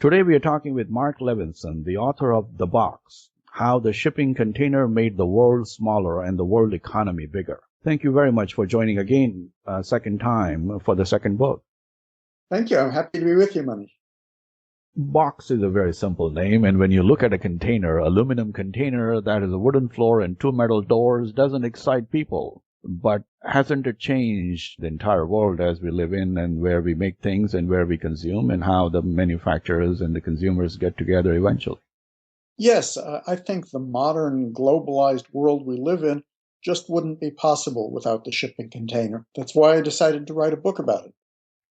Today we are talking with Marc Levinson, the author of The Box, How the Shipping Container Made the World Smaller and the World Economy Bigger. Thank you very much for joining again, second time, for the second book. Thank you. I'm happy to be with you, Manish. Box is a very simple name, and when you look at a container, aluminum container that has a wooden floor and two metal doors, doesn't excite people. But hasn't it changed the entire world as we live in, and where we make things and where we consume, and how the manufacturers and the consumers get together eventually? Yes, I think the modern globalized world we live in just wouldn't be possible without the shipping container. That's why I decided to write a book about it.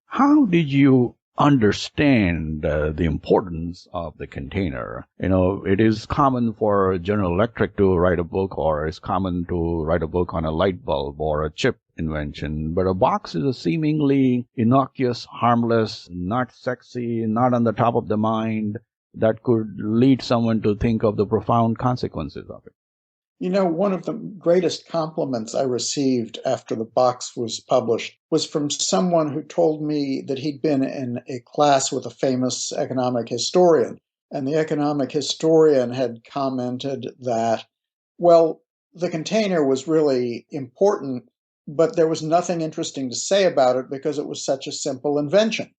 How did you understand the importance of the container? It is common for General Electric to write a book, or it's common to write a book on a light bulb or a chip invention, but a box is a seemingly innocuous, harmless, not sexy, not on the top of the mind, that could lead someone to think of the profound consequences of it. You know, one of the greatest compliments I received after the box was published was from someone who told me that he'd been in a class with a famous economic historian. And the economic historian had commented that, well, the container was really important, but there was nothing interesting to say about it because it was such a simple invention.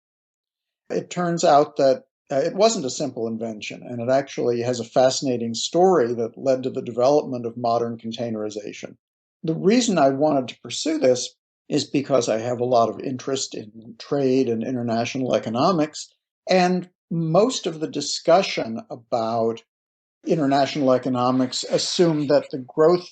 It turns out that it wasn't a simple invention, and it actually has a fascinating story that led to the development of modern containerization. The reason I wanted to pursue this is because I have a lot of interest in trade and international economics, and most of the discussion about international economics assumed that the growth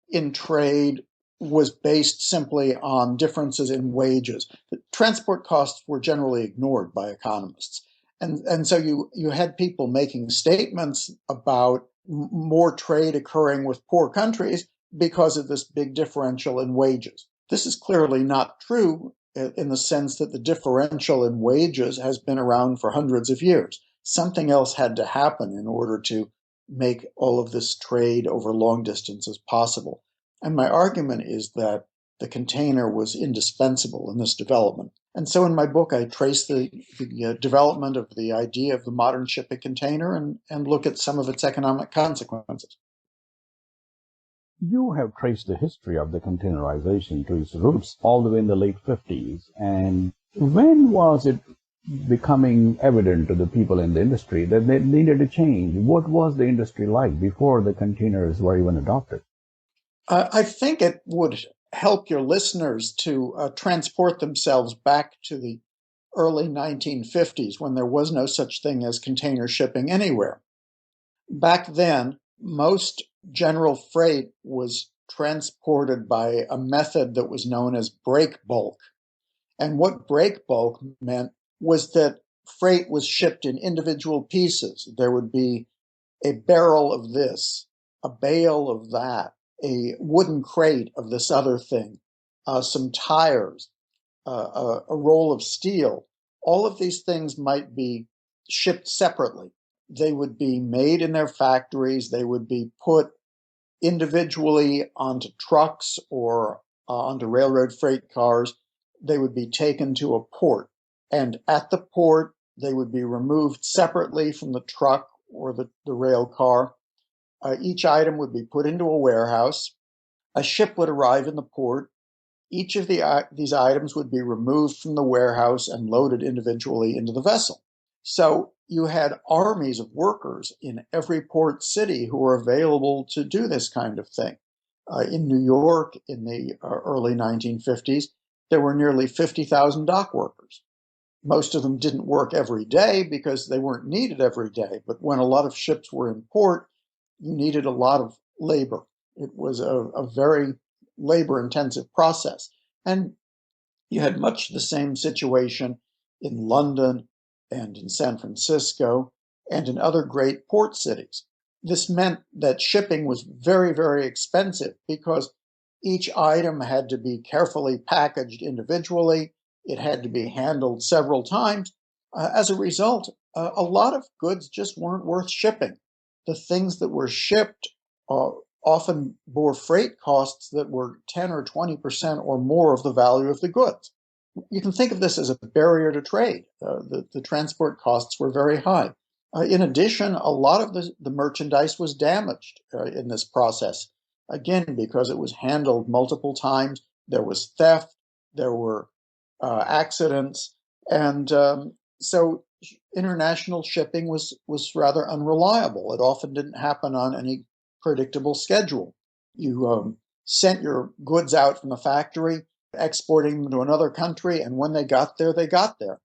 in trade was based simply on differences in wages. The transport costs were generally ignored by economists. And so you had people making statements about more trade occurring with poor countries because of this big differential in wages. This is clearly not true in the sense that the differential in wages has been around for hundreds of years. Something else had to happen in order to make all of this trade over long distances possible. And my argument is that the container was indispensable in this development. And so in my book, I trace the development of the idea of the modern shipping container and look at some of its economic consequences. You have traced the history of the containerization to its roots all the way in the late 50s. And when was it becoming evident to the people in the industry that they needed a change? What was the industry like before the containers were even adopted? I think it would help your listeners to transport themselves back to the early 1950s when there was no such thing as container shipping anywhere. Back then, most general freight was transported by a method that was known as break bulk. And what break bulk meant was that freight was shipped in individual pieces. There would be a barrel of this, a bale of that, a wooden crate of this other thing, some tires, a roll of steel. All of these things might be shipped separately. They would be made in their factories. They would be put individually onto trucks or onto railroad freight cars. They would be taken to a port. And at the port, they would be removed separately from the truck or the rail car. Each item would be put into a warehouse. A ship would arrive in the port. Each of these items would be removed from the warehouse and loaded individually into the vessel. So you had armies of workers in every port city who were available to do this kind of thing. In New York in the early 1950s, there were nearly 50,000 dock workers. Most of them didn't work every day because they weren't needed every day. But when a lot of ships were in port, you needed a lot of labor. It was a very labor intensive process. And you had much the same situation in London and in San Francisco and in other great port cities. This meant that shipping was very, very expensive because each item had to be carefully packaged individually. It had to be handled several times. As a result, a lot of goods just weren't worth shipping. The things that were shipped often bore freight costs that were 10 or 20% or more of the value of the goods. You can think of this as a barrier to trade. The transport costs were very high. In addition, a lot of the merchandise was damaged in this process. Again, because it was handled multiple times, there was theft, there were accidents, and so international shipping was rather unreliable. It often didn't happen on any predictable schedule. You sent your goods out from the factory, exporting them to another country, and when they got there, they got there.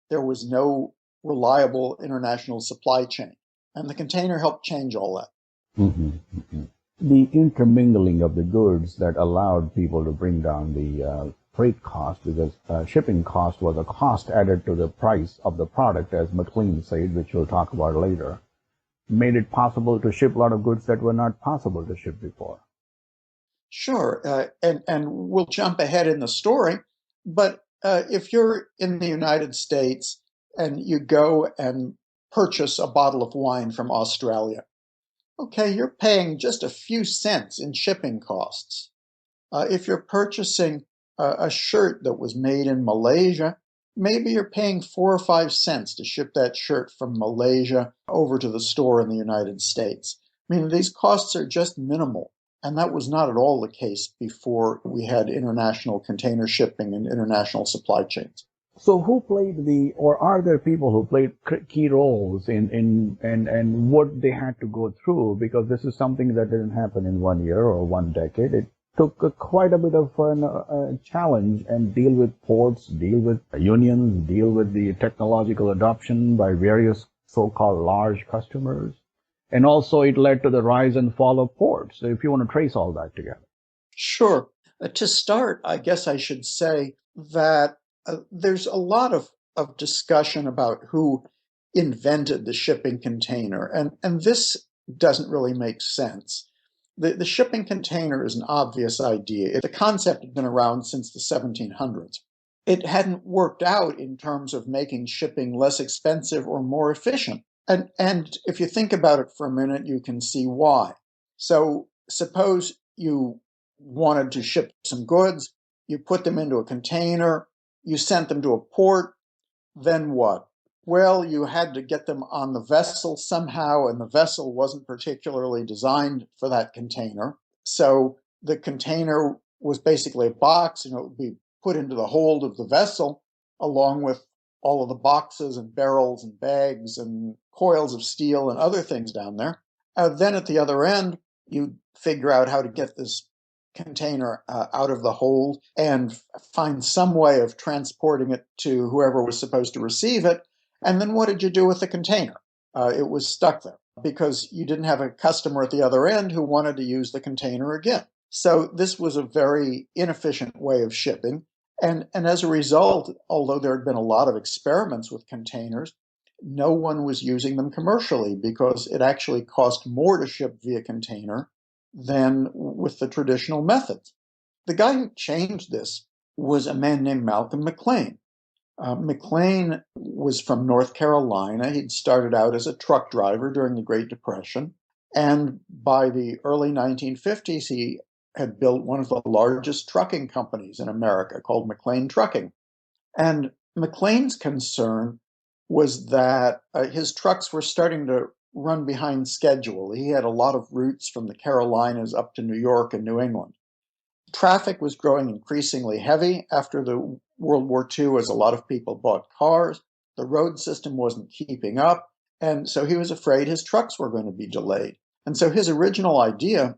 There was no reliable international supply chain. And the container helped change all that. Mm-hmm, mm-hmm. The intermingling of the goods that allowed people to bring down the freight cost, because shipping cost was a cost added to the price of the product, as McLean said, which we'll talk about later, made it possible to ship a lot of goods that were not possible to ship before. Sure, and we'll jump ahead in the story, but if you're in the United States and you go and purchase a bottle of wine from Australia, okay, you're paying just a few cents in shipping costs. If you're purchasing a shirt that was made in Malaysia, maybe you're paying 4 or 5 cents to ship that shirt from Malaysia over to the store in the United States. I mean, these costs are just minimal. And that was not at all the case before we had international container shipping and international supply chains. So who played or are there people who played key roles in and what they had to go through? Because this is something that didn't happen in 1 year or 1 decade. It took quite a bit of a challenge and deal with ports, deal with unions, deal with the technological adoption by various so-called large customers. And also it led to the rise and fall of ports, if you want to trace all that together. Sure. To start, I guess I should say that there's a lot of discussion about who invented the shipping container, and this doesn't really make sense. The shipping container is an obvious idea. The concept had been around since the 1700s. It hadn't worked out in terms of making shipping less expensive or more efficient. And if you think about it for a minute, you can see why. So suppose you wanted to ship some goods, you put them into a container, you sent them to a port, then what? Well, you had to get them on the vessel somehow, and the vessel wasn't particularly designed for that container. So the container was basically a box, and it would be put into the hold of the vessel, along with all of the boxes and barrels and bags and coils of steel and other things down there. Then at the other end, you figure out how to get this container out of the hold and find some way of transporting it to whoever was supposed to receive it. And then what did you do with the container? It was stuck there because you didn't have a customer at the other end who wanted to use the container again. So this was a very inefficient way of shipping. And as a result, although there had been a lot of experiments with containers, no one was using them commercially because it actually cost more to ship via container than with the traditional methods. The guy who changed this was a man named Malcolm McLean. McLean was from North Carolina. He'd started out as a truck driver during the Great Depression. And by the early 1950s, he had built one of the largest trucking companies in America called McLean Trucking. And McLean's concern was that his trucks were starting to run behind schedule. He had a lot of routes from the Carolinas up to New York and New England. Traffic was growing increasingly heavy after the World War II as a lot of people bought cars. The road system wasn't keeping up, and so he was afraid his trucks were going to be delayed. And so his original idea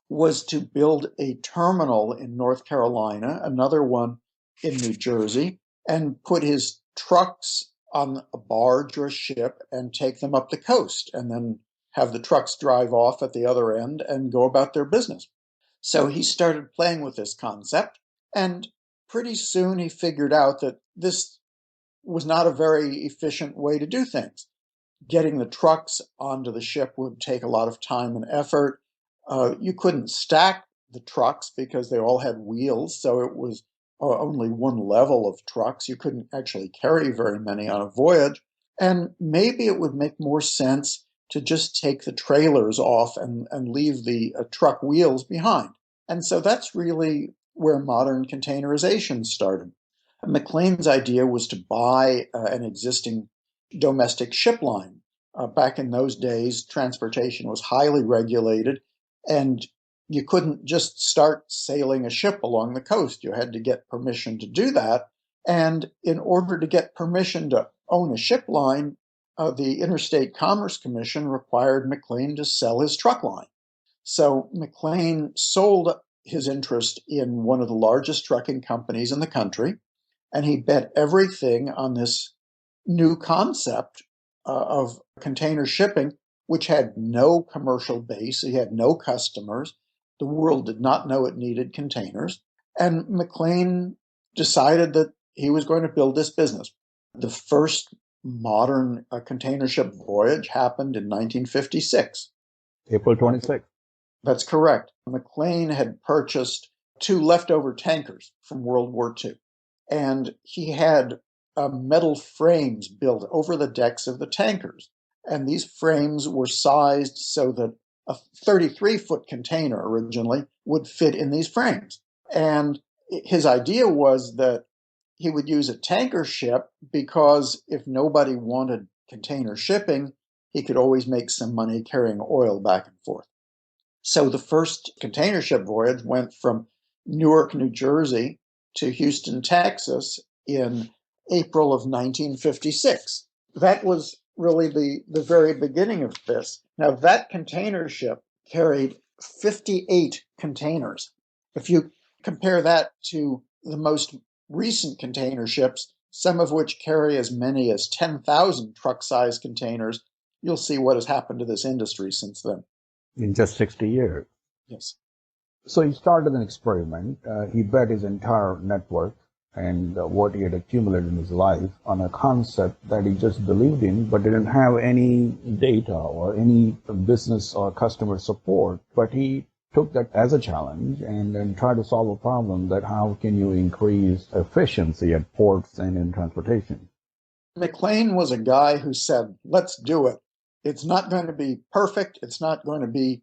was to build a terminal in North Carolina, another one in New Jersey, and put his trucks on a barge or a ship and take them up the coast, and then have the trucks drive off at the other end and go about their business. So he started playing with this concept, and pretty soon he figured out that this was not a very efficient way to do things. Getting the trucks onto the ship would take a lot of time and effort. You couldn't stack the trucks because they all had wheels, so it was only one level of trucks. You couldn't actually carry very many on a voyage. And maybe it would make more sense to just take the trailers off and leave the truck wheels behind. And so that's really where modern containerization started. McLean's idea was to buy an existing domestic ship line. Back in those days, transportation was highly regulated, and you couldn't just start sailing a ship along the coast. You had to get permission to do that. And in order to get permission to own a ship line, the Interstate Commerce Commission required McLean to sell his truck line. So McLean sold his interest in one of the largest trucking companies in the country, and he bet everything on this new concept of container shipping, which had no commercial base. He had no customers. The world did not know it needed containers. And McLean decided that he was going to build this business. The first modern container ship voyage happened in 1956. April 26th. That's correct. McLean had purchased two leftover tankers from World War II, and he had metal frames built over the decks of the tankers. And these frames were sized so that a 33-foot container originally would fit in these frames. And his idea was that he would use a tanker ship because if nobody wanted container shipping, he could always make some money carrying oil back and forth. So the first container ship voyage went from Newark, New Jersey to Houston, Texas in April of 1956. That was really the very beginning of this. Now, that container ship carried 58 containers. If you compare that to the most recent container ships, some of which carry as many as 10,000 truck-sized containers, you'll see what has happened to this industry since then. In just 60 years. Yes. So he started an experiment. He bet his entire network and what he had accumulated in his life on a concept that he just believed in, but didn't have any data or any business or customer support. But he took that as a challenge and then tried to solve a problem that how can you increase efficiency at ports and in transportation. McLean was a guy who said, let's do it. It's not going to be perfect. It's not going to be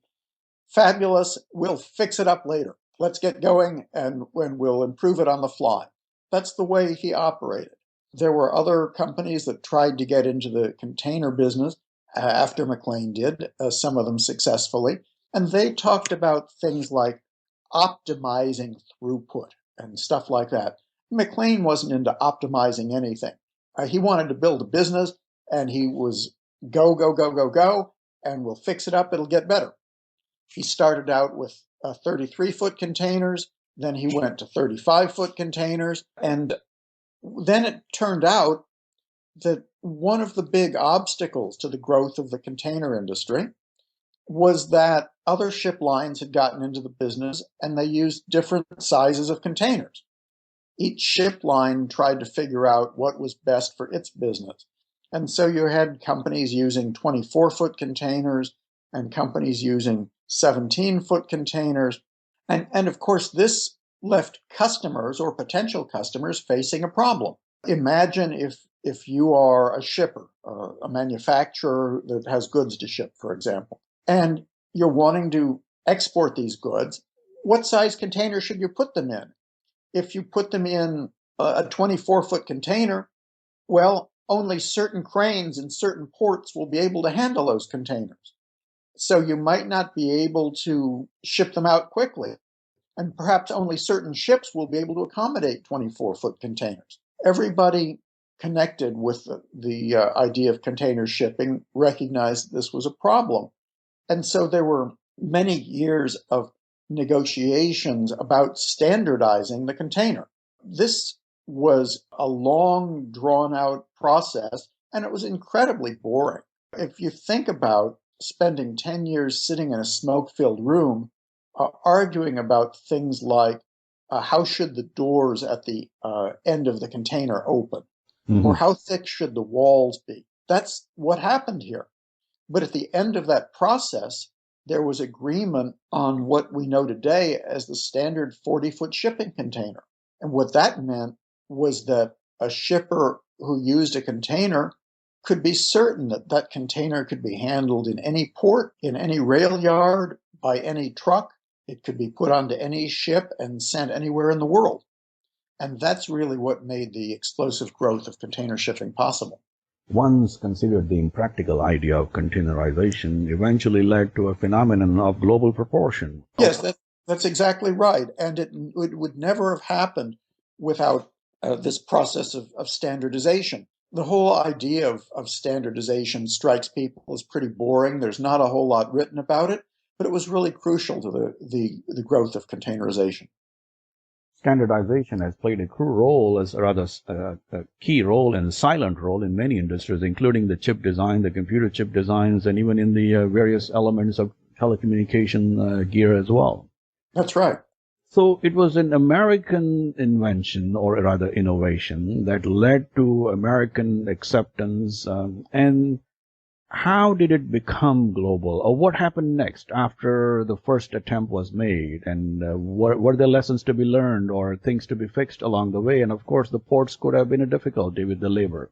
fabulous. We'll fix it up later. Let's get going and we'll improve it on the fly. That's the way he operated. There were other companies that tried to get into the container business after McLean did, some of them successfully. And they talked about things like optimizing throughput and stuff like that. McLean wasn't into optimizing anything. He wanted to build a business, and he was go, go, go, go, go, and we'll fix it up. It'll get better. He started out with 33-foot containers. Then he went to 35-foot containers. And then it turned out that one of the big obstacles to the growth of the container industry was that other ship lines had gotten into the business and they used different sizes of containers. Each ship line tried to figure out what was best for its business. And so you had companies using 24-foot containers and companies using 17-foot containers. And of course, this left customers or potential customers facing a problem. Imagine if you are a shipper, a manufacturer that has goods to ship, for example, and you're wanting to export these goods, what size container should you put them in? If you put them in a 24-foot container, well, only certain cranes in certain ports will be able to handle those containers. So you might not be able to ship them out quickly. And perhaps only certain ships will be able to accommodate 24-foot containers. Everybody connected with the idea of container shipping recognized this was a problem. And so there were many years of negotiations about standardizing the container. This was a long, drawn-out process, and it was incredibly boring. If you think about spending 10 years sitting in a smoke-filled room, arguing about things like how should the doors at the end of the container open, or how thick should the walls be. That's what happened here. But at the end of that process, there was agreement on what we know today as the standard 40-foot shipping container. And what that meant was that a shipper who used a container could be certain that that container could be handled in any port, in any rail yard, by any truck. It could be put onto any ship and sent anywhere in the world. And that's really what made the explosive growth of container shipping possible. Once considered the impractical idea of containerization eventually led to a phenomenon of global proportion. Yes, that's exactly right. And it would never have happened without this process of standardization. The whole idea of standardization strikes people as pretty boring. There's not a whole lot written about it, but it was really crucial to the growth of containerization. Standardization has played a crucial role, as rather a key role and a silent role in many industries, including the chip design, the computer chip designs, and even in the various elements of telecommunication gear as well. That's right. So it was an American invention, or rather innovation, that led to American acceptance. And how did it become global, or what happened next after the first attempt was made? And were there lessons to be learned or things to be fixed along the way? And of course, the ports could have been a difficulty with the labor.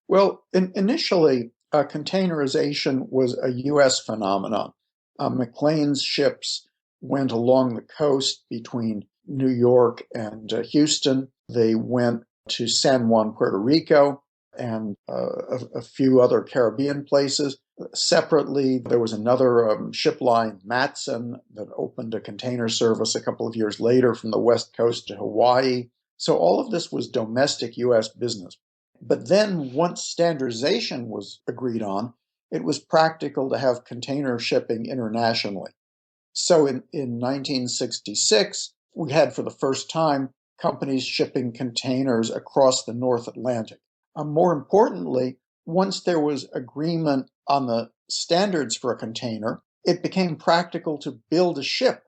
Well, initially, containerization was a U.S. phenomenon. McLean's ships went along the coast between New York and Houston. They went to San Juan, Puerto Rico, and a few other Caribbean places. Separately, there was another ship line, Matson, that opened a container service a couple of years later from the West Coast to Hawaii. So all of this was domestic U.S. business. But then once standardization was agreed on, it was practical to have container shipping internationally. So in 1966, we had for the first time companies shipping containers across the North Atlantic. More importantly, once there was agreement on the standards for a container, it became practical to build a ship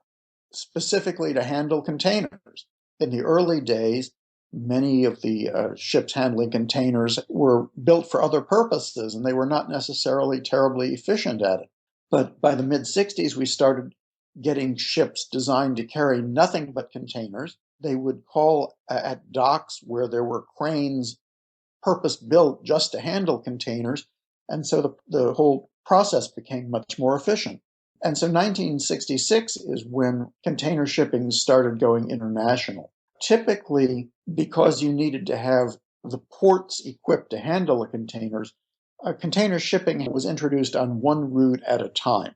specifically to handle containers. In the early days, many of the ships handling containers were built for other purposes, and they were not necessarily terribly efficient at it. But by the mid 60s, we started getting ships designed to carry nothing but containers. They would call at docks where there were cranes purpose built just to handle containers. And so the whole process became much more efficient. And so 1966 is when container shipping started going international. Typically, because you needed to have the ports equipped to handle the containers, container shipping was introduced on one route at a time.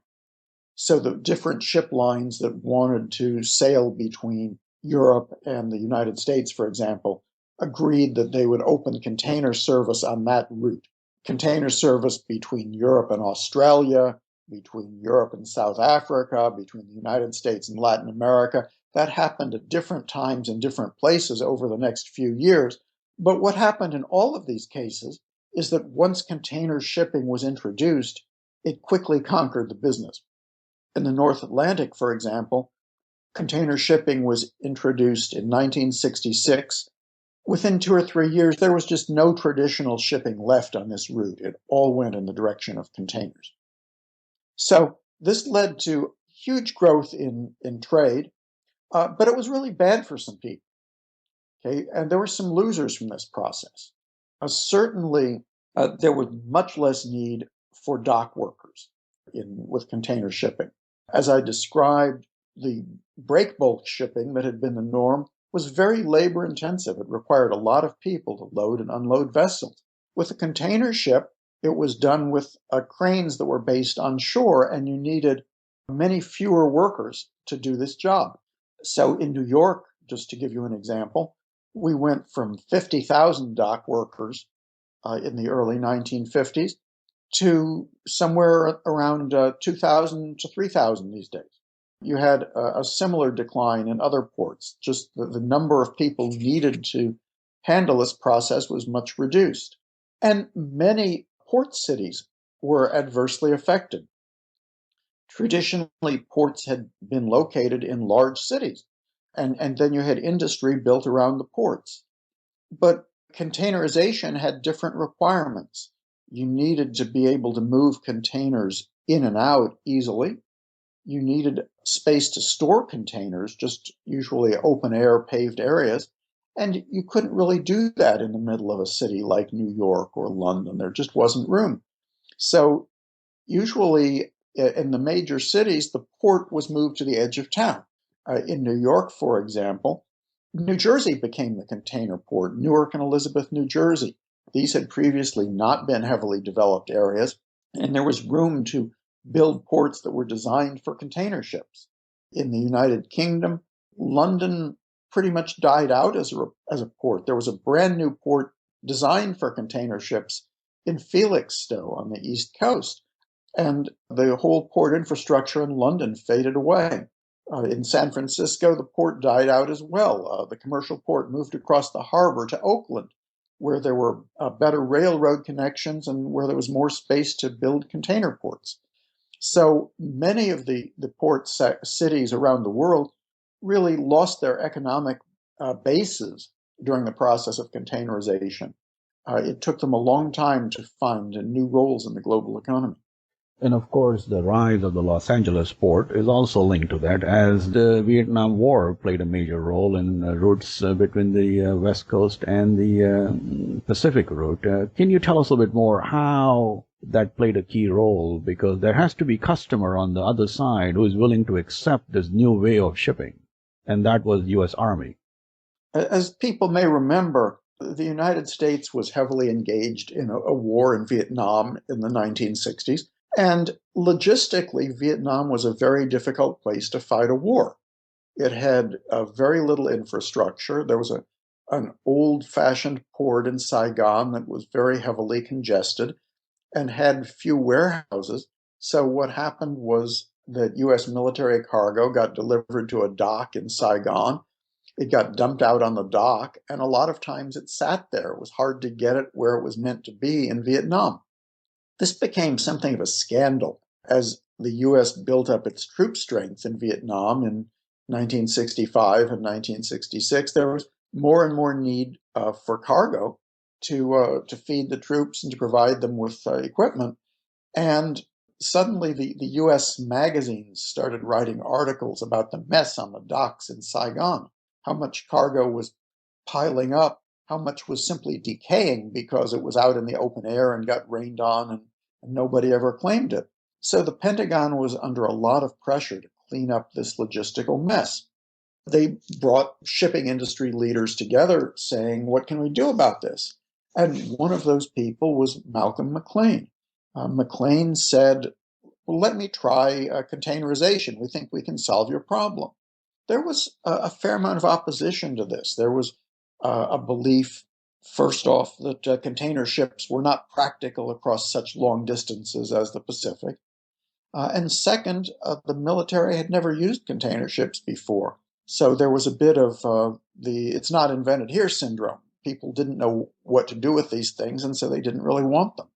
So the different ship lines that wanted to sail between Europe and the United States, for example, agreed that they would open container service on that route. Container service between Europe and Australia, between Europe and South Africa, between the United States and Latin America. That happened at different times in different places over the next few years. But what happened in all of these cases is that once container shipping was introduced, it quickly conquered the business. In the North Atlantic, for example, container shipping was introduced in 1966. Within 2 or 3 years, there was just no traditional shipping left on this route. It all went in the direction of containers. So this led to huge growth in trade, but it was really bad for some people. Okay, and there were some losers from this process. Certainly, there was much less need for dock workers with container shipping. As I described, the break bulk shipping that had been the norm was very labor intensive. It required a lot of people to load and unload vessels. With a container ship, it was done with cranes that were based on shore, and you needed many fewer workers to do this job. So in New York, just to give you an example, we went from 50,000 dock workers in the early 1950s to somewhere around 2,000 to 3,000 these days. You had a similar decline in other ports. Just the number of people needed to handle this process was much reduced. And many port cities were adversely affected. Traditionally, ports had been located in large cities, and then you had industry built around the ports. But containerization had different requirements. You needed to be able to move containers in and out easily. You needed space to store containers, just usually open air paved areas. And you couldn't really do that in the middle of a city like New York or London. There just wasn't room. So usually in the major cities, the port was moved to the edge of town. In New York, for example, New Jersey became the container port, Newark and Elizabeth, New Jersey. These had previously not been heavily developed areas, and there was room to build ports that were designed for container ships. In the United Kingdom, London pretty much died out as a port. There was a brand new port designed for container ships in Felixstowe on the East Coast, and the whole port infrastructure in London faded away. In San Francisco, the port died out as well. The commercial port moved across the harbor to Oakland, where there were better railroad connections and where there was more space to build container ports. So many of the port cities around the world really lost their economic bases during the process of containerization. It took them a long time to find new roles in the global economy. And of course, the rise of the Los Angeles port is also linked to that, as the Vietnam War played a major role in routes between the West Coast and the Pacific route. Can you tell us a bit more how that played a key role? Because there has to be a customer on the other side who is willing to accept this new way of shipping, and that was U.S. Army. As people may remember, the United States was heavily engaged in a war in Vietnam in the 1960s. And logistically, Vietnam was a very difficult place to fight a war. It had very little infrastructure. There was an old-fashioned port in Saigon that was very heavily congested and had few warehouses. So what happened was that U.S. military cargo got delivered to a dock in Saigon. It got dumped out on the dock, and a lot of times it sat there. It was hard to get it where it was meant to be in Vietnam. This became something of a scandal as the U.S. built up its troop strength in Vietnam in 1965 and 1966. There was more and more need for cargo to feed the troops and to provide them with equipment. And suddenly the U.S. magazines started writing articles about the mess on the docks in Saigon, how much cargo was piling up, how much was simply decaying because it was out in the open air and got rained on and nobody ever claimed it. So the Pentagon was under a lot of pressure to clean up this logistical mess. They brought shipping industry leaders together saying, what can we do about this? And one of those people was Malcolm McLean. McLean said, well, let me try containerization. We think we can solve your problem. There was a fair amount of opposition to this. There was a belief, first off, that container ships were not practical across such long distances as the Pacific. And second, the military had never used container ships before. So there was a bit of the it's not invented here syndrome. People didn't know what to do with these things, and so they didn't really want them.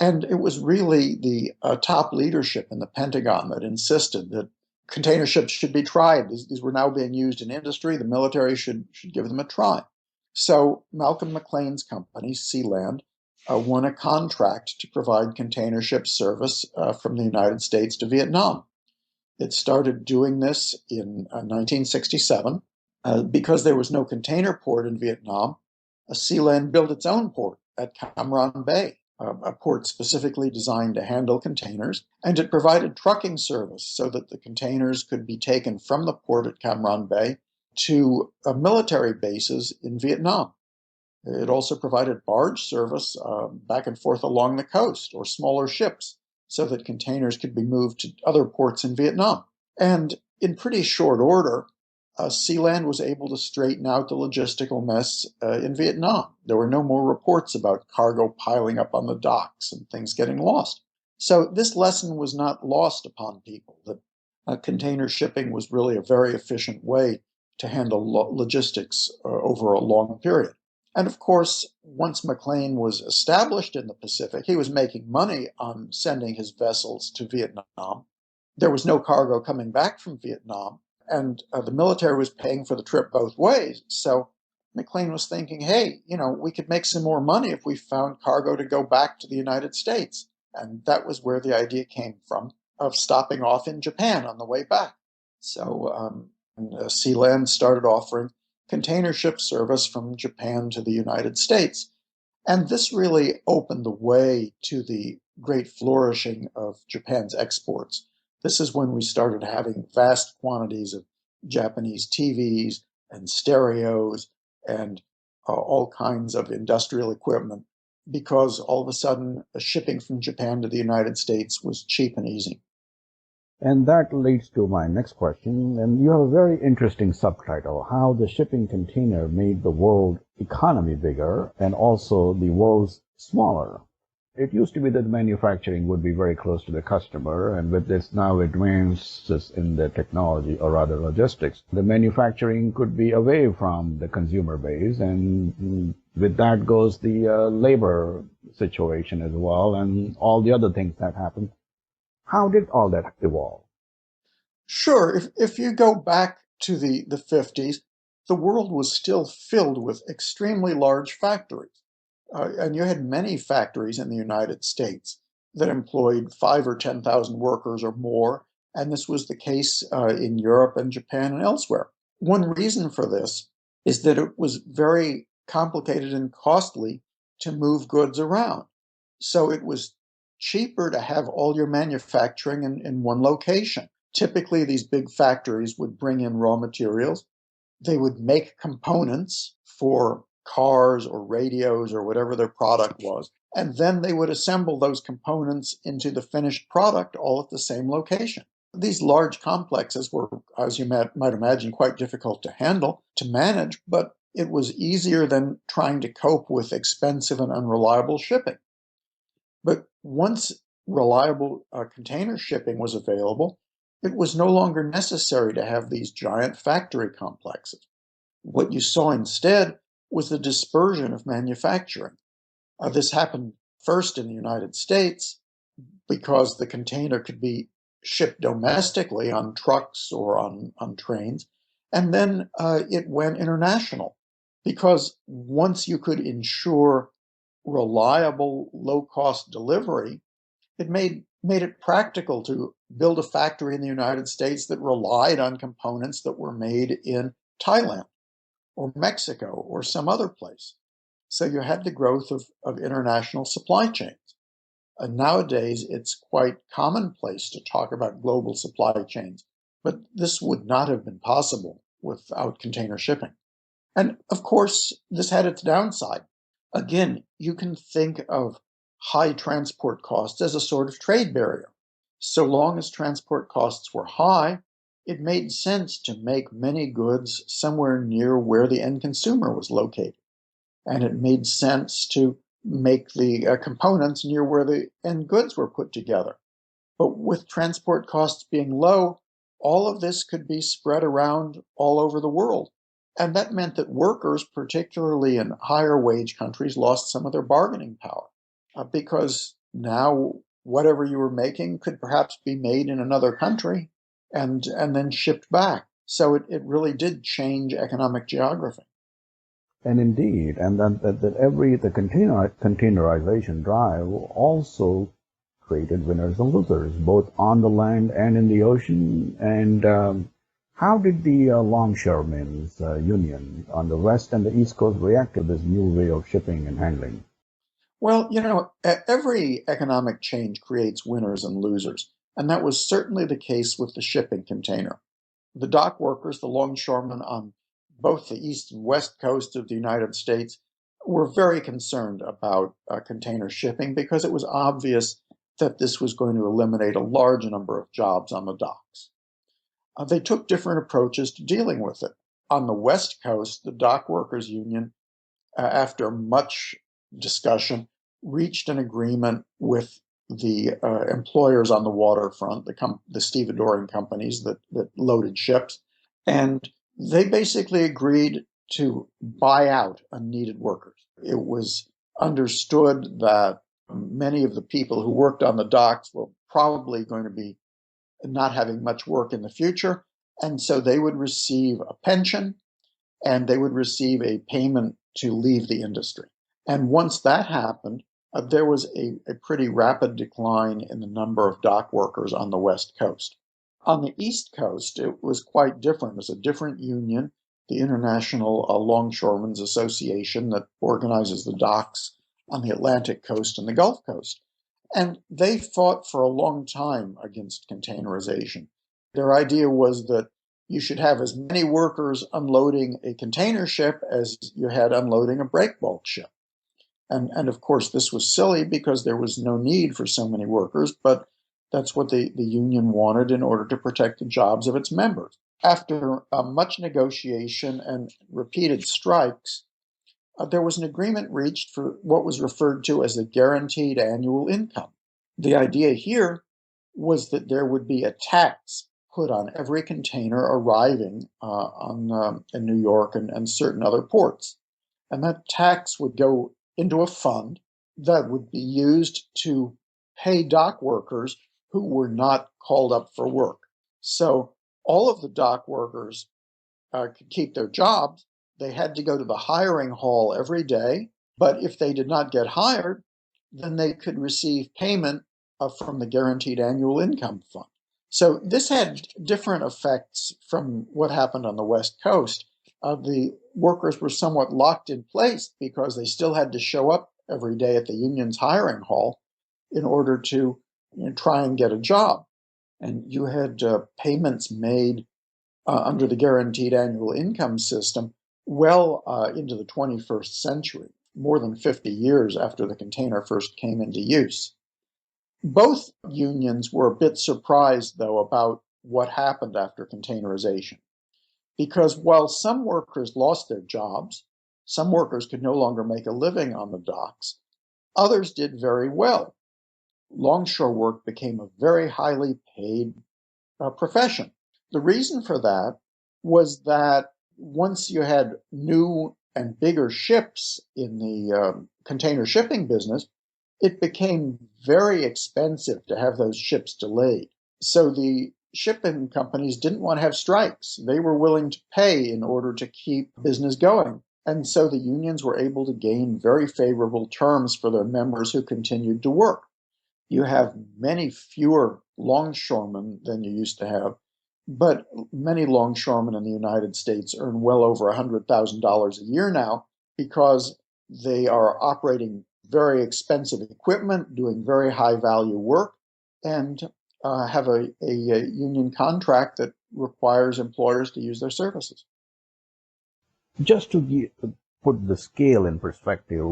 And it was really the top leadership in the Pentagon that insisted that container ships should be tried. These were now being used in industry. The military should give them a try. So Malcolm McLean's company, Sealand, won a contract to provide container ship service from the United States to Vietnam. It started doing this in 1967. Because there was no container port in Vietnam, Sealand built its own port at Cam Ranh Bay, a port specifically designed to handle containers, and it provided trucking service so that the containers could be taken from the port at Cam Ranh Bay to military bases in Vietnam. It also provided barge service back and forth along the coast or smaller ships so that containers could be moved to other ports in Vietnam. And in pretty short order, Sealand was able to straighten out the logistical mess in Vietnam. There were no more reports about cargo piling up on the docks and things getting lost. So this lesson was not lost upon people, that container shipping was really a very efficient way to handle logistics over a long period. And of course, once McLean was established in the Pacific, he was making money on sending his vessels to Vietnam. There was no cargo coming back from Vietnam, and the military was paying for the trip both ways. So McLean was thinking, hey, we could make some more money if we found cargo to go back to the United States. And that was where the idea came from of stopping off in Japan on the way back. So Sealand started offering container ship service from Japan to the United States. And this really opened the way to the great flourishing of Japan's exports. This is when we started having vast quantities of Japanese TVs and stereos and all kinds of industrial equipment because all of a sudden shipping from Japan to the United States was cheap and easy. And that leads to my next question. And you have a very interesting subtitle, How the Shipping Container Made the World Economy Bigger and Also the World's Smaller. It used to be that manufacturing would be very close to the customer, and with this now advances in the technology, or rather logistics, the manufacturing could be away from the consumer base, and with that goes the labor situation as well, and all the other things that happen. How did all that evolve? Sure, if you go back to the 50s, the world was still filled with extremely large factories. And you had many factories in the United States that employed 5 or 10,000 workers or more, and this was the case in Europe and Japan and elsewhere. One reason for this is that it was very complicated and costly to move goods around. So it was cheaper to have all your manufacturing in one location. Typically, these big factories would bring in raw materials. They would make components for cars or radios or whatever their product was, and then they would assemble those components into the finished product all at the same location. These large complexes were, as you might imagine, quite difficult to handle, to manage, but it was easier than trying to cope with expensive and unreliable shipping. But once reliable container shipping was available, it was no longer necessary to have these giant factory complexes. What you saw instead was the dispersion of manufacturing. This happened first in the United States because the container could be shipped domestically on trucks or on trains. And then it went international because once you could ensure reliable, low-cost delivery, it made it practical to build a factory in the United States that relied on components that were made in Thailand or Mexico or some other place. So you had the growth of international supply chains. And nowadays, it's quite commonplace to talk about global supply chains, but this would not have been possible without container shipping. And of course, this had its downside. Again, you can think of high transport costs as a sort of trade barrier. So long as transport costs were high, it made sense to make many goods somewhere near where the end consumer was located. And it made sense to make the components near where the end goods were put together. But with transport costs being low, all of this could be spread around all over the world. And that meant that workers, particularly in higher wage countries, lost some of their bargaining power because now whatever you were making could perhaps be made in another country and then shipped back. So it really did change economic geography. And indeed, and the containerization drive also created winners and losers, both on the land and in the ocean. And how did the longshoremen's union on the west and the east coast react to this new way of shipping and handling? Well, every economic change creates winners and losers, and that was certainly the case with the shipping container. The dock workers, the longshoremen on both the east and west coast of the United States, were very concerned about container shipping because it was obvious that this was going to eliminate a large number of jobs on the docks. They took different approaches to dealing with it. On the west coast, the dock workers union, after much discussion, reached an agreement with the employers on the waterfront, the stevedoring companies that loaded ships, and they basically agreed to buy out unneeded workers. It was understood that many of the people who worked on the docks were probably going to be not having much work in the future, and so they would receive a pension and they would receive a payment to leave the industry. And once that happened, there was a pretty rapid decline in the number of dock workers on the West Coast. On the East Coast, it was quite different. It was a different union, the International Longshoremen's Association that organizes the docks on the Atlantic coast and the Gulf Coast. And they fought for a long time against containerization. Their idea was that you should have as many workers unloading a container ship as you had unloading a break bulk ship. And of course, this was silly because there was no need for so many workers, but that's what the union wanted in order to protect the jobs of its members. After much negotiation and repeated strikes, there was an agreement reached for what was referred to as a guaranteed annual income. The idea here was that there would be a tax put on every container arriving in New York and certain other ports. And that tax would go into a fund that would be used to pay dock workers who were not called up for work. So all of the dock workers could keep their jobs. They had to go to the hiring hall every day, but if they did not get hired, then they could receive payment from the Guaranteed Annual Income Fund. So this had different effects from what happened on the West Coast. The workers were somewhat locked in place because they still had to show up every day at the union's hiring hall in order to try and get a job. And you had payments made under the guaranteed annual income system well into the 21st century, more than 50 years after the container first came into use. Both unions were a bit surprised, though, about what happened after containerization. Because while some workers lost their jobs, some workers could no longer make a living on the docks, others did very well. Longshore work became a very highly paid profession. The reason for that was that once you had new and bigger ships in the container shipping business, it became very expensive to have those ships delayed. So the shipping companies didn't want to have strikes. They were willing to pay in order to keep business going. And so the unions were able to gain very favorable terms for their members who continued to work. You have many fewer longshoremen than you used to have, but many longshoremen in the United States earn well over $100,000 a year now because they are operating very expensive equipment, doing very high value work, and have a union contract that requires employers to use their services. Just to put the scale in perspective,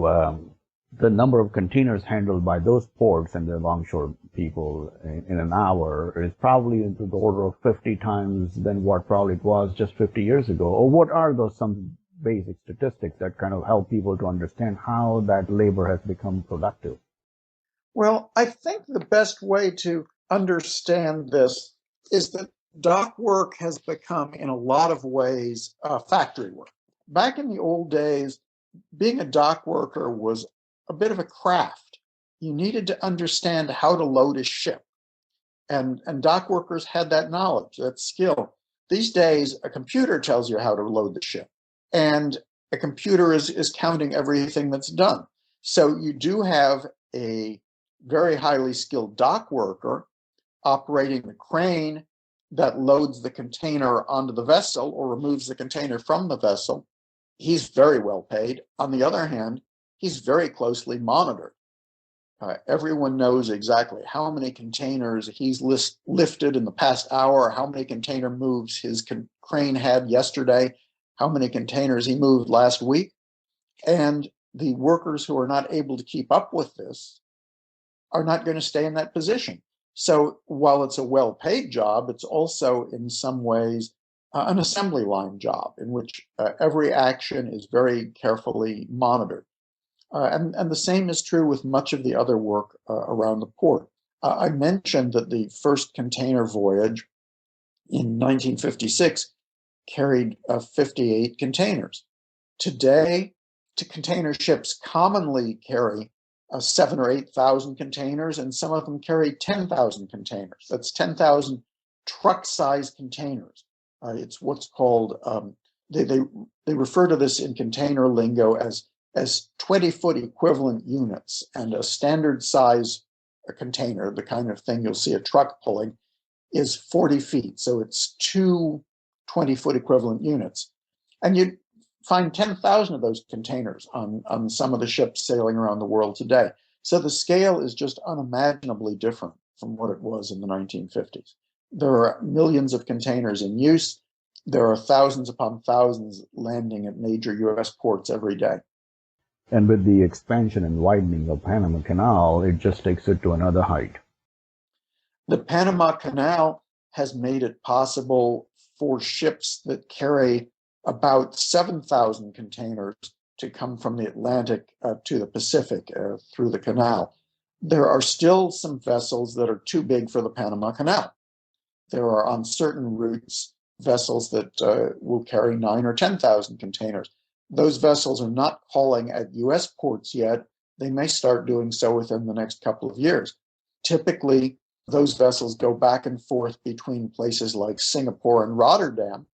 the number of containers handled by those ports and the longshore people in an hour is probably into the order of 50 times than what probably it was just 50 years ago. Or what are those some basic statistics that kind of help people to understand how that labor has become productive? Well, I think the best way to understand this is that dock work has become, in a lot of ways, factory work. Back in the old days, being a dock worker was a bit of a craft. You needed to understand how to load a ship. And dock workers had that knowledge, that skill. These days, a computer tells you how to load the ship. And a computer is counting everything that's done. So you do have a very highly skilled dock worker operating the crane that loads the container onto the vessel or removes the container from the vessel. He's very well paid. On the other hand, he's very closely monitored. Everyone knows exactly how many containers he's lifted in the past hour, how many container moves his crane had yesterday, how many containers he moved last week. And the workers who are not able to keep up with this are not going to stay in that position. So while it's a well-paid job, it's also in some ways an assembly line job in which every action is very carefully monitored. And the same is true with much of the other work around the port. I mentioned that the first container voyage in 1956 carried 58 containers. Today, container ships commonly carry 7,000 or 8,000 containers, and some of them carry 10,000 containers. That's 10,000 truck-sized containers. It's what's called, they refer to this in container lingo as 20-foot equivalent units, and a standard size container, the kind of thing you'll see a truck pulling, is 40 feet. So it's two 20-foot equivalent units. And you find 10,000 of those containers on some of the ships sailing around the world today. So the scale is just unimaginably different from what it was in the 1950s. There are millions of containers in use. There are thousands upon thousands landing at major U.S. ports every day. And with the expansion and widening of Panama Canal, it just takes it to another height. The Panama Canal has made it possible for ships that carry about 7,000 containers to come from the Atlantic to the Pacific through the canal. There are still some vessels that are too big for the Panama Canal. There are on certain routes vessels that will carry 9 or 10,000 containers. Those vessels are not calling at U.S. ports yet. They may start doing so within the next couple of years. Typically, those vessels go back and forth between places like Singapore and Rotterdam.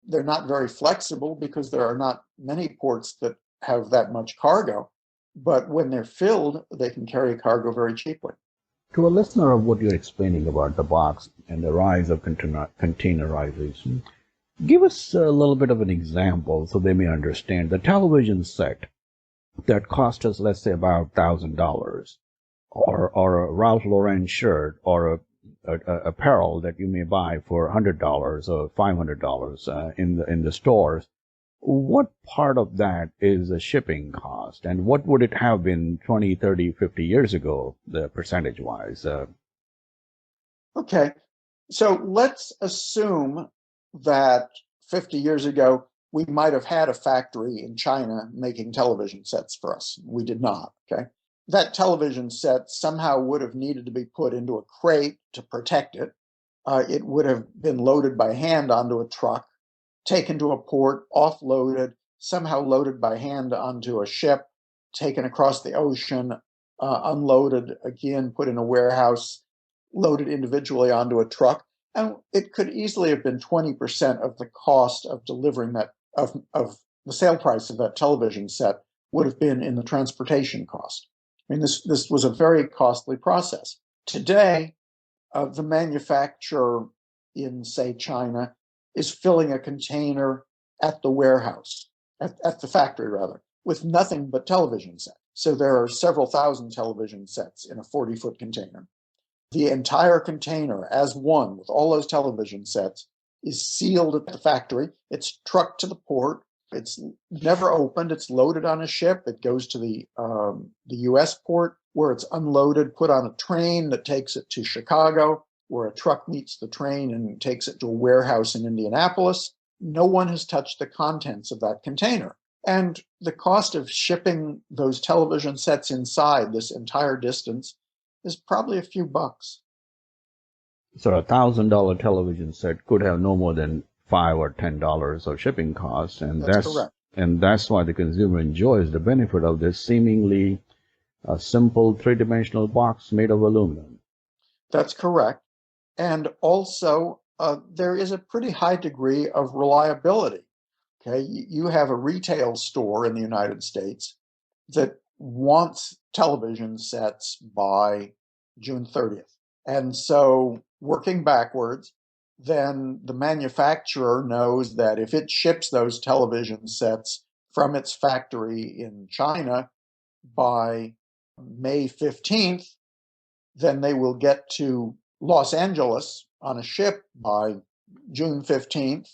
They're not very flexible because there are not many ports that have that much cargo. But when they're filled, they can carry cargo very cheaply. To a listener of what you're explaining about the box and the rise of containerization, give us a little bit of an example so they may understand. The television set that cost us, let's say, about $1,000, or a Ralph Lauren shirt, or a apparel that you may buy for $100 or $500 in the stores. What part of that is a shipping cost, and what would it have been 20, 30, 50 years ago, the percentage-wise? Okay, so let's assume that 50 years ago, we might have had a factory in China making television sets for us. We did not, okay? That television set somehow would have needed to be put into a crate to protect it. It would have been loaded by hand onto a truck, taken to a port, offloaded, somehow loaded by hand onto a ship, taken across the ocean, unloaded again, put in a warehouse, loaded individually onto a truck. And it could easily have been 20% of the cost of delivering that, of the sale price of that television set would have been in the transportation cost. I mean, this was a very costly process. Today, the manufacturer in, say, China is filling a container at the warehouse, at the factory rather, with nothing but television sets. So there are several thousand television sets in a 40-foot container. The entire container, as one, with all those television sets, is sealed at the factory. It's trucked to the port. It's never opened. It's loaded on a ship. It goes to the U.S. port, where it's unloaded, put on a train that takes it to Chicago, where a truck meets the train and takes it to a warehouse in Indianapolis. No one has touched the contents of that container. And the cost of shipping those television sets inside this entire distance is probably a few bucks. So $1,000 television set could have no more than $5 or $10 of shipping costs, and That's correct. that's why the consumer enjoys the benefit of this seemingly simple three-dimensional box made of aluminum. That's correct. And also, there is a pretty high degree of reliability. Okay, you have a retail store in the United States that wants television sets by June 30th. And so, working backwards, then the manufacturer knows that if it ships those television sets from its factory in China by May 15th, then they will get to Los Angeles on a ship by June 15th,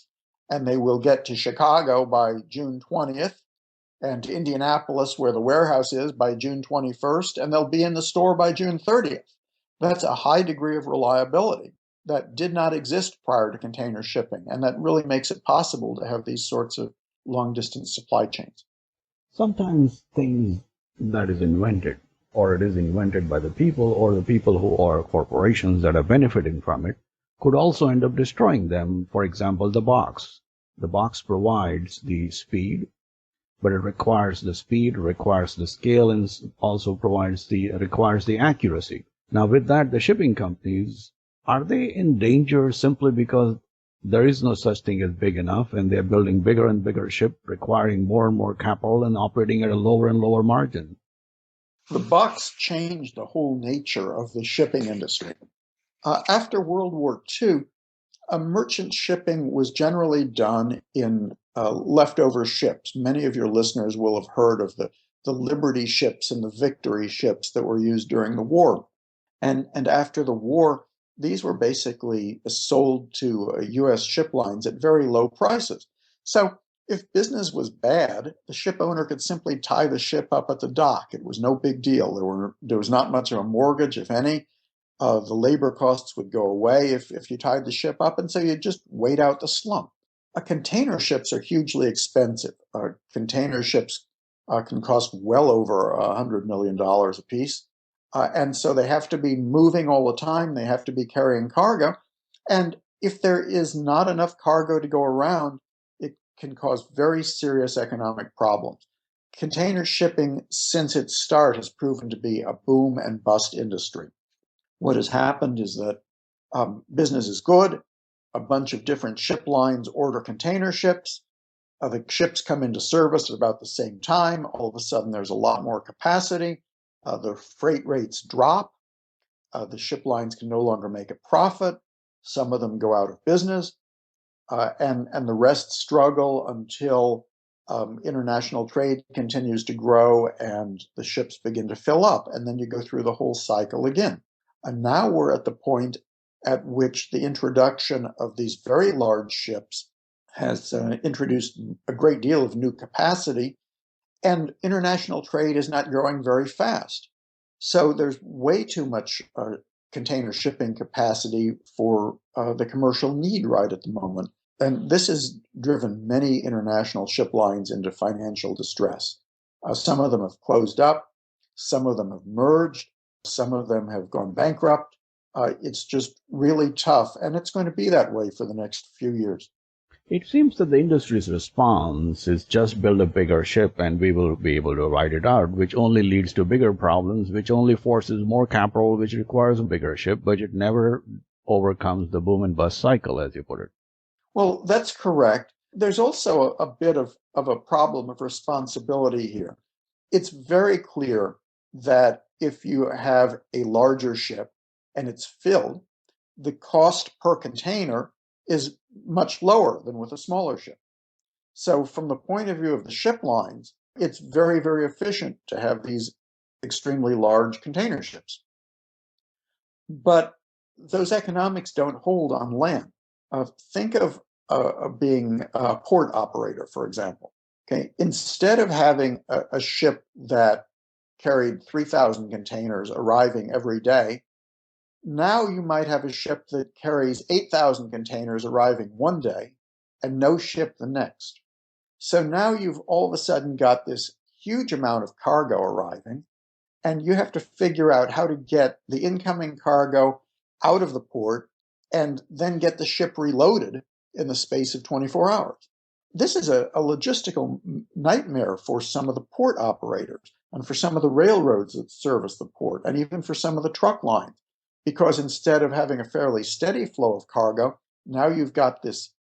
and they will get to Chicago by June 20th, and to Indianapolis, where the warehouse is, by June 21st, and they'll be in the store by June 30th. That's a high degree of reliability that did not exist prior to container shipping, and that really makes it possible to have these sorts of long-distance supply chains. Sometimes things that is invented, or it is invented by the people, or the people who are corporations that are benefiting from it, could also end up destroying them. For example, the box. The box provides the speed, but it requires the speed, requires the scale, and also requires the accuracy. Now, with that, the shipping companies, are they in danger simply because there is no such thing as big enough, and they're building bigger and bigger ships, requiring more and more capital and operating at a lower and lower margin? The box changed the whole nature of the shipping industry. After World War II, merchant shipping was generally done in leftover ships. Many of your listeners will have heard of the Liberty ships and the Victory ships that were used during the war. And after the war, these were basically sold to U.S. ship lines at very low prices. So if business was bad, the ship owner could simply tie the ship up at the dock. It was no big deal. There was not much of a mortgage, if any. The labor costs would go away if you tied the ship up, and so you just wait out the slump. Container ships are hugely expensive. Container ships can cost well over $100 million a piece. And so they have to be moving all the time. They have to be carrying cargo. And if there is not enough cargo to go around, it can cause very serious economic problems. Container shipping, since its start, has proven to be a boom and bust industry. What has happened is that business is good. A bunch of different ship lines order container ships. The ships come into service at about the same time. All of a sudden, there's a lot more capacity. The freight rates drop. The ship lines can no longer make a profit. Some of them go out of business, and the rest struggle until international trade continues to grow and the ships begin to fill up. And then you go through the whole cycle again. And now we're at the point at which the introduction of these very large ships has introduced a great deal of new capacity, and international trade is not growing very fast. So there's way too much container shipping capacity for the commercial need right at the moment. And this has driven many international ship lines into financial distress. Some of them have closed up, some of them have merged, some of them have gone bankrupt. It's just really tough, and it's going to be that way for the next few years. It seems that the industry's response is just build a bigger ship and we will be able to ride it out, which only leads to bigger problems, which only forces more capital, which requires a bigger ship, but it never overcomes the boom and bust cycle, as you put it. Well, that's correct. There's also a bit of a problem of responsibility here. It's very clear that if you have a larger ship and it's filled, the cost per container is much lower than with a smaller ship. So, from the point of view of the ship lines, it's very, very efficient to have these extremely large container ships. But those economics don't hold on land. Think of being a port operator, for example. Okay, instead of having a ship that carried 3,000 containers arriving every day, now you might have a ship that carries 8,000 containers arriving one day and no ship the next. So now you've all of a sudden got this huge amount of cargo arriving, and you have to figure out how to get the incoming cargo out of the port and then get the ship reloaded in the space of 24 hours. This is a logistical nightmare for some of the port operators and for some of the railroads that service the port, and even for some of the truck lines, because instead of having a fairly steady flow of cargo, now you've got this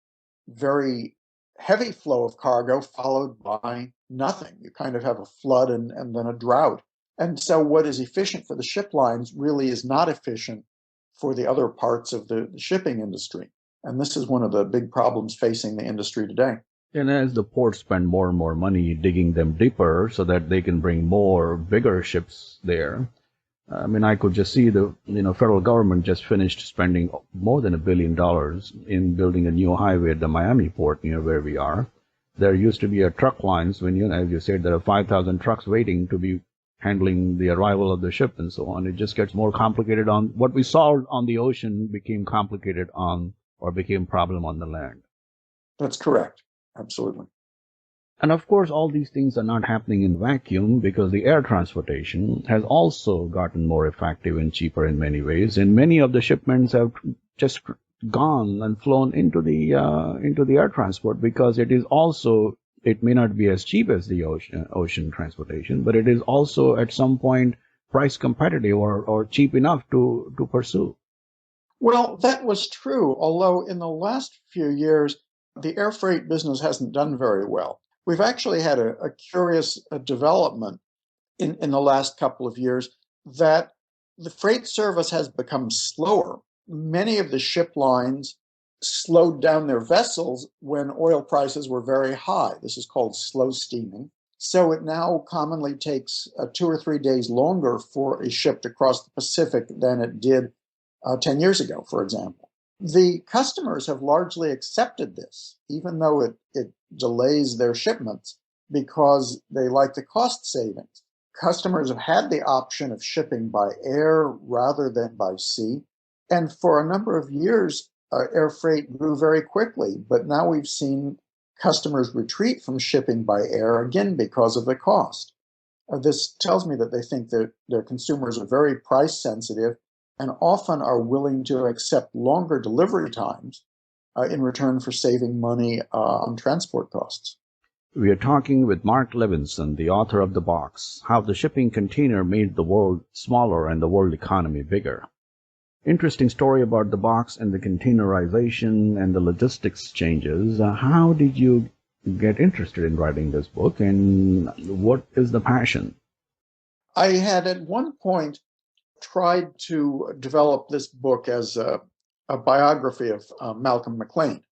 very heavy flow of cargo followed by nothing. You kind of have a flood and then a drought. And so what is efficient for the ship lines really is not efficient for the other parts of the shipping industry. And this is one of the big problems facing the industry today. And as the ports spend more and more money digging them deeper so that they can bring more bigger ships there, I mean, I could just see the federal government just finished spending more than $1 billion in building a new highway at the Miami port near where we are. There used to be a truck lines when, as you said, there are 5,000 trucks waiting to be handling the arrival of the ship and so on. It just gets more complicated on what we saw on the ocean became complicated on or became problem on the land. That's correct. Absolutely. And of course, all these things are not happening in vacuum because the air transportation has also gotten more effective and cheaper in many ways. And many of the shipments have just gone and flown into the air transport because it is also, it may not be as cheap as the ocean transportation, but it is also at some point price competitive or cheap enough to pursue. Well, that was true, although in the last few years, the air freight business hasn't done very well. We've actually had a curious development in the last couple of years that the freight service has become slower. Many of the ship lines slowed down their vessels when oil prices were very high. This is called slow steaming. So it now commonly takes 2 or 3 days longer for a ship to cross the Pacific than it did 10 years ago, for example. The customers have largely accepted this, even though it delays their shipments because they like the cost savings. Customers have had the option of shipping by air rather than by sea. And for a number of years, air freight grew very quickly. But now we've seen customers retreat from shipping by air, again, because of the cost. This tells me that they think that their consumers are very price sensitive and often are willing to accept longer delivery times in return for saving money on transport costs. We are talking with Marc Levinson, the author of The Box, How the Shipping Container Made the World Smaller and the World Economy Bigger. Interesting story about The Box and the containerization and the logistics changes. How did you get interested in writing this book, and what is the passion? I had at one point tried to develop this book as a biography of Malcolm McLean.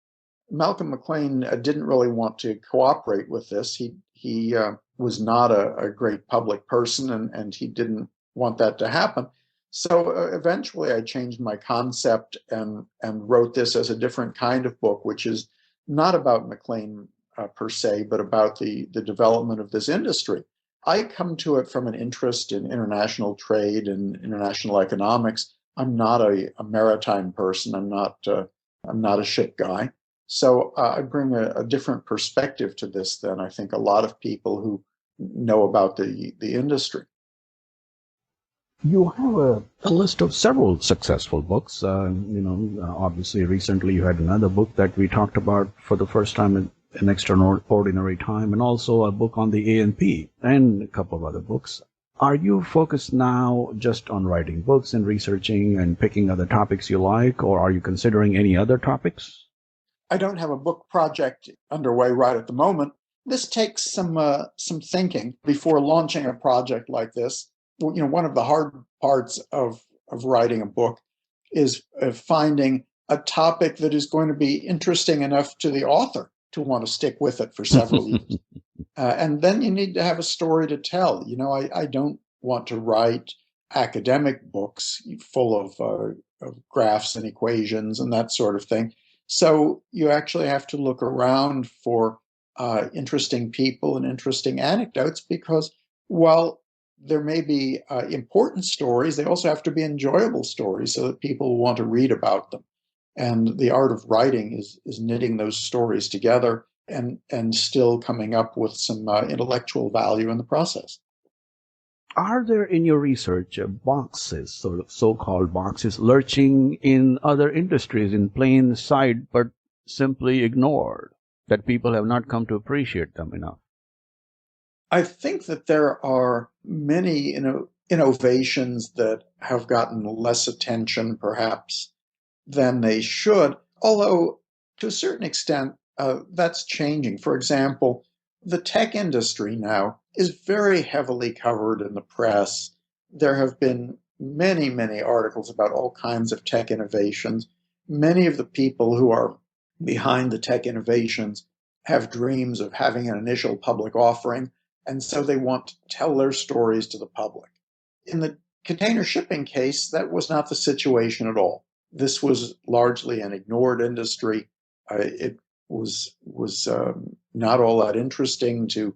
Malcolm McLean didn't really want to cooperate with this. He was not a great public person, and he didn't want that to happen. So eventually I changed my concept and wrote this as a different kind of book, which is not about McLean per se, but about the development of this industry. I come to it from an interest in international trade and international economics. I'm not a maritime person. I'm not a ship guy. So I bring a different perspective to this than I think a lot of people who know about the industry. You have a list of several successful books. Obviously, recently you had another book that we talked about for the first time in An Extraordinary Time, and also a book on the A&P, and a couple of other books. Are you focused now just on writing books and researching and picking other topics you like, or are you considering any other topics? I don't have a book project underway right at the moment. This takes some thinking before launching a project like this. One of the hard parts of writing a book is finding a topic that is going to be interesting enough to the author to want to stick with it for several years. And then you need to have a story to tell. I don't want to write academic books full of graphs and equations and that sort of thing. So you actually have to look around for interesting people and interesting anecdotes, because while there may be important stories, they also have to be enjoyable stories so that people want to read about them. And the art of writing is knitting those stories together and still coming up with some intellectual value in the process. Are there in your research boxes, sort of so-called boxes, lurching in other industries in plain sight but simply ignored, that people have not come to appreciate them enough? I think that there are many innovations that have gotten less attention, perhaps, than they should, although to a certain extent, that's changing. For example, the tech industry now is very heavily covered in the press. There have been many, many articles about all kinds of tech innovations. Many of the people who are behind the tech innovations have dreams of having an initial public offering, and so they want to tell their stories to the public. In the container shipping case, that was not the situation at all. This was largely an ignored industry. It was not all that interesting to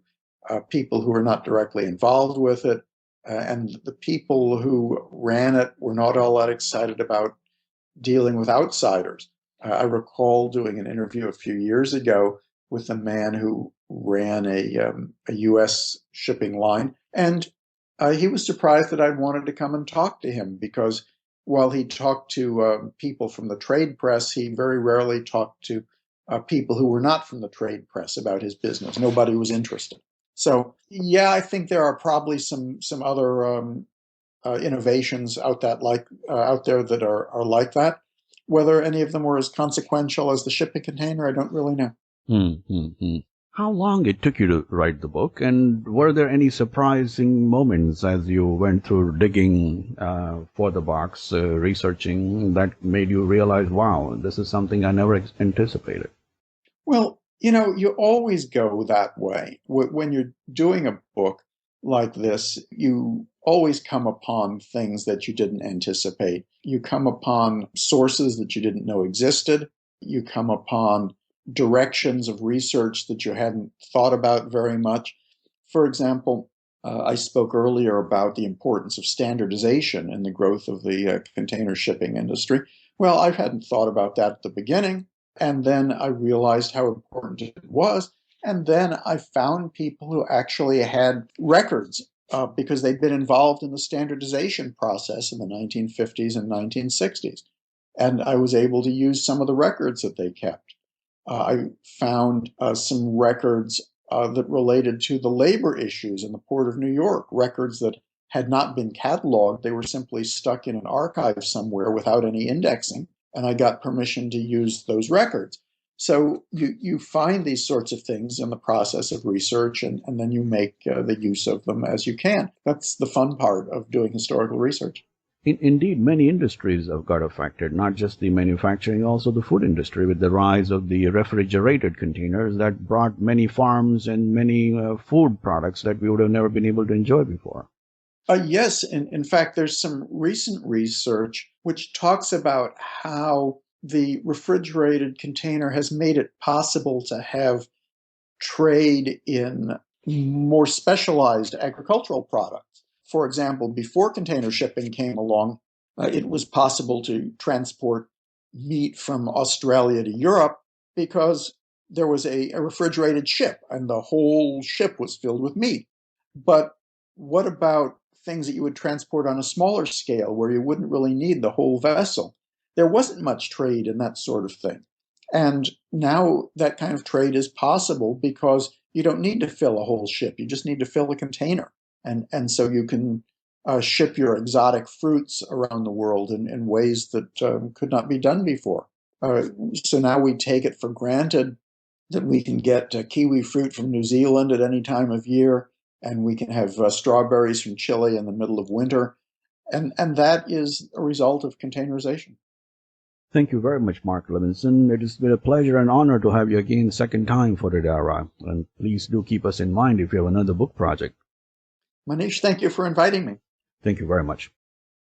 people who were not directly involved with it, and the people who ran it were not all that excited about dealing with outsiders. I recall doing an interview a few years ago with a man who ran a U.S. shipping line, and he was surprised that I wanted to come and talk to him, because while he talked to people from the trade press, he very rarely talked to people who were not from the trade press about his business. Nobody was interested. So, yeah, I think there are probably some other innovations out there that are like that. Whether any of them were as consequential as the shipping container, I don't really know. How long it took you to write the book, and were there any surprising moments as you went through digging for the box, researching, that made you realize, wow, this is something I never anticipated? Well, you always go that way when you're doing a book. like this, you always come upon things that you didn't anticipate. You come upon sources that you didn't know existed. You come upon directions of research that you hadn't thought about very much. For example, I spoke earlier about the importance of standardization in the growth of the container shipping industry. Well, I hadn't thought about that at the beginning, and then I realized how important it was. And then I found people who actually had records because they'd been involved in the standardization process in the 1950s and 1960s. And I was able to use some of the records that they kept. I found some records that related to the labor issues in the Port of New York, records that had not been cataloged. They were simply stuck in an archive somewhere without any indexing. And I got permission to use those records. So you find these sorts of things in the process of research, and then you make the use of them as you can. That's the fun part of doing historical research. Indeed, many industries have got affected, not just the manufacturing, also the food industry, with the rise of the refrigerated containers that brought many farms and many food products that we would have never been able to enjoy before. Yes, in fact, there's some recent research which talks about how the refrigerated container has made it possible to have trade in more specialized agricultural products. For example, before container shipping came along, it was possible to transport meat from Australia to Europe because there was a refrigerated ship and the whole ship was filled with meat. But what about things that you would transport on a smaller scale where you wouldn't really need the whole vessel? There wasn't much trade in that sort of thing. And now that kind of trade is possible because you don't need to fill a whole ship. You just need to fill a container. And so you can ship your exotic fruits around the world in ways that could not be done before. So now we take it for granted that we can get kiwi fruit from New Zealand at any time of year, and we can have strawberries from Chile in the middle of winter. And that is a result of containerization. Thank you very much, Marc Levinson. It has been a pleasure and honor to have you again second time for the Dara. And please do keep us in mind if you have another book project. Manish, thank you for inviting me. Thank you very much.